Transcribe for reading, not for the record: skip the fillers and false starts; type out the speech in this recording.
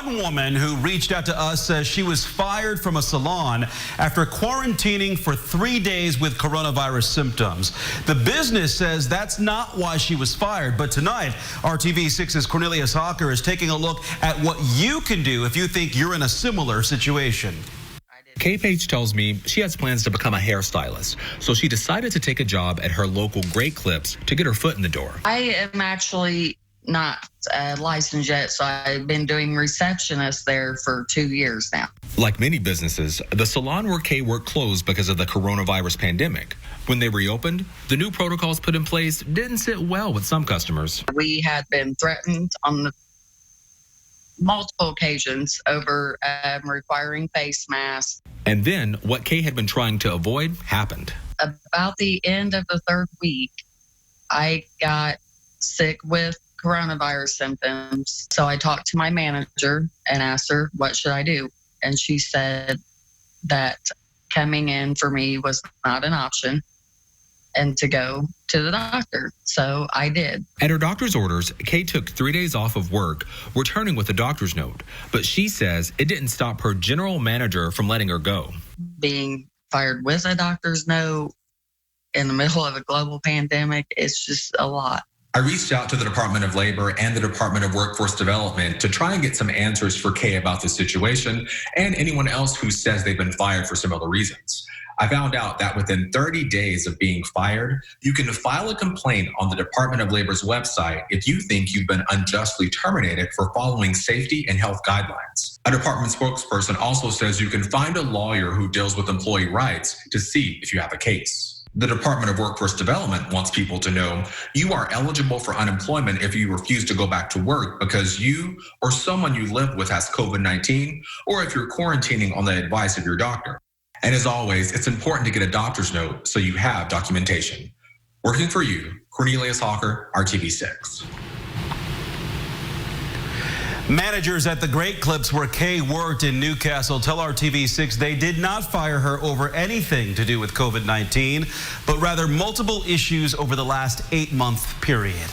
One woman who reached out to us says she was fired from a salon after quarantining for 3 days with coronavirus symptoms. The business says that's not why she was fired. But tonight, RTV6's Cornelius Hawker is taking a look at what you can do if you think you're in a similar situation. Kay Page tells me she has plans to become a hairstylist, so she decided to take a job at her local Great Clips to get her foot in the door. I am actually not licensed yet, so I've been doing receptionist there for 2 years now. Like many businesses, the salon where Kay worked closed because of the coronavirus pandemic. When they reopened, the new protocols put in place didn't sit well with some customers. We had been threatened on multiple occasions over requiring face masks. And then what Kay had been trying to avoid happened. About the end of the 3rd week, I got sick with coronavirus symptoms. So I talked to my manager and asked her, what should I do? And she said that coming in for me was not an option and to go to the doctor. So I did. At her doctor's orders, Kay took 3 days off of work, returning with a doctor's note. But she says it didn't stop her general manager from letting her go. Being fired with a doctor's note in the middle of a global pandemic, it's just a lot. I reached out to the Department of Labor and the Department of Workforce Development to try and get some answers for Kay about the situation and anyone else who says they've been fired for similar reasons. I found out that within 30 days of being fired, you can file a complaint on the Department of Labor's website if you think you've been unjustly terminated for following safety and health guidelines. A department spokesperson also says you can find a lawyer who deals with employee rights to see if you have a case. The Department of Workforce Development wants people to know you are eligible for unemployment if you refuse to go back to work because you or someone you live with has COVID-19 or if you're quarantining on the advice of your doctor. And as always, it's important to get a doctor's note so you have documentation. Working for you, Cornelius Hawker, RTV6. Managers at the Great Clips where Kay worked in Newcastle tell RTV6 they did not fire her over anything to do with COVID-19, but rather multiple issues over the last 8-month period.